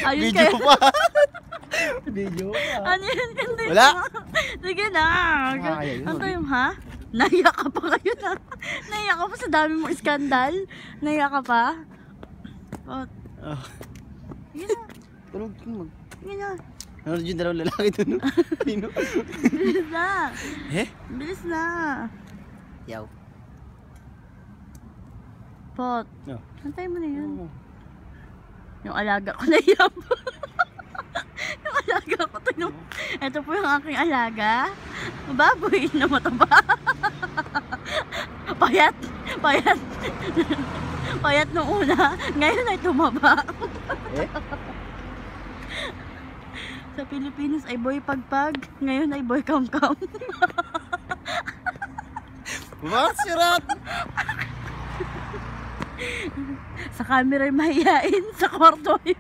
Ayun Video kayo. pa. Video pa. Ano yun? Hindi Wala. pa. Sige na. Kaya yun, Ano tayo, ha? Naiyak ka pa kayo na. Naiyak ka pa sa dami mong iskandal. Naiyak ka pa. Oh, yun na. Tulog mo. Yun na. Ano yung dalawang lalaki doon? Pino. Bilis na. Eh? Bilis na. Yaw. Pot. No. Antay mo na yun. Oh. Yung alaga ko na yan. Yung alaga ko. Ito po yung aking alaga. Baboy na mataba. Payat. Payat. Payat nung una. Ngayon ay tumaba. Eh? Sa Pilipinas ay boy pagpag. Ngayon ay boy kam-kam. Bakit sirat? Sa camera ay mahihain. Sa kwarto ay